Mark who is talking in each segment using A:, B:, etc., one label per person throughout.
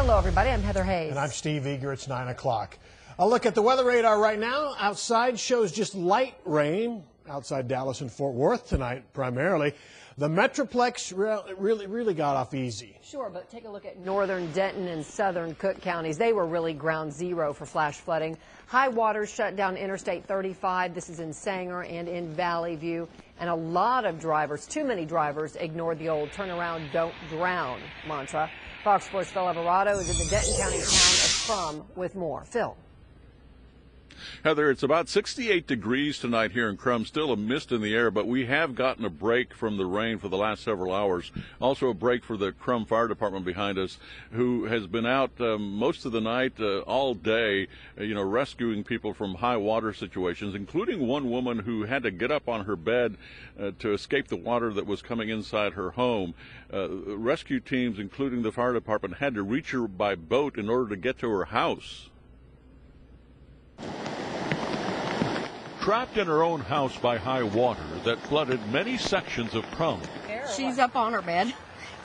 A: Hello, everybody. I'm Heather Hayes.
B: And I'm Steve Eager. It's 9 o'clock. A look at the weather radar right now. Outside shows just light rain outside Dallas and Fort Worth tonight, primarily. The Metroplex really got off easy.
A: Sure, but take a look at northern Denton and southern Cook counties. They were really ground zero for flash flooding. High waters shut down Interstate 35. This is in Sanger and in Valley View. And a lot of drivers, too many drivers, ignored the old turn around, don't drown mantra. Fox 4's Phil Alvarado is in the Denton County town of Crum with more. Phil.
C: Heather, it's about 68 degrees tonight here in Crum. Still a mist in the air, but we have gotten a break from the rain for the last several hours. Also a break for the Crum Fire Department behind us, who has been out most of the night, all day, rescuing people from high water situations, including one woman who had to get up on her bed to escape the water that was coming inside her home. Rescue teams, including the fire department, had to reach her by boat in order to get to her house. Trapped in her own house by high water that flooded many sections of Crum.
D: She's up on her bed.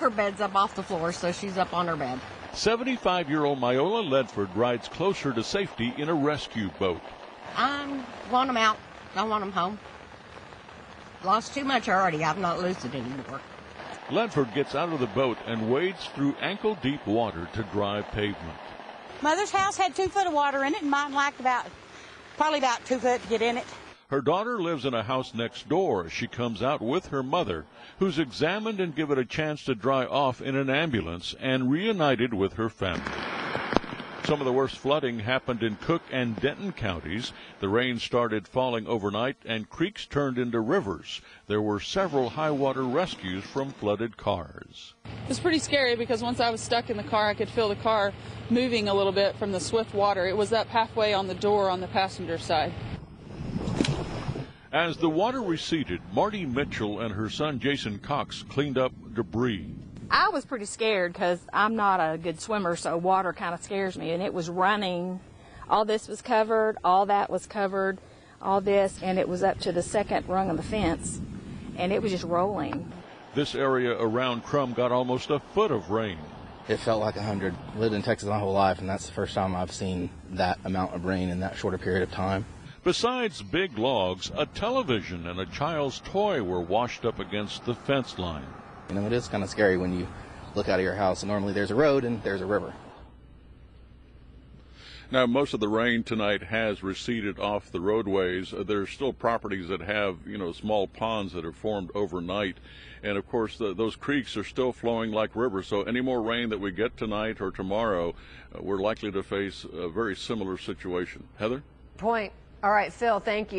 D: Her bed's up off the floor, so she's up on her bed.
C: 75-year-old Myola Ledford rides closer to safety in a rescue boat.
D: I want them out. I want them home. Lost too much already. I'm not lucid anymore.
C: Ledford gets out of the boat and wades through ankle-deep water to dry pavement.
E: Mother's house had 2 foot of water in it, and mine lacked probably about 2 foot to get in it.
C: Her daughter lives in a house next door as she comes out with her mother, who's examined and given a chance to dry off in an ambulance and reunited with her family. Some of the worst flooding happened in Cook and Denton counties. The rain started falling overnight and creeks turned into rivers. There were several high water rescues from flooded cars.
F: It was pretty scary because once I was stuck in the car, I could feel the car moving a little bit from the swift water. It was up halfway on the door on the passenger side.
C: As the water receded, Marty Mitchell and her son Jason Cox cleaned up debris.
G: I was pretty scared because I'm not a good swimmer, so water kind of scares me. And it was running. All this was covered, all that was covered, all this, and it was up to the second rung of the fence, and it was just rolling.
C: This area around Crum got almost a foot of rain.
H: It felt like 100. Lived in Texas my whole life, and that's the first time I've seen that amount of rain in that shorter period of time.
C: Besides big logs, a television and a child's toy were washed up against the fence line.
H: It is kind of scary when you look out of your house, and normally there's a road and there's a river.
C: Now, most of the rain tonight has receded off the roadways. There's still properties that have, small ponds that have formed overnight. And, of course, those creeks are still flowing like rivers. So any more rain that we get tonight or tomorrow, we're likely to face a very similar situation. Heather?
A: Point. All right, Phil, thank you.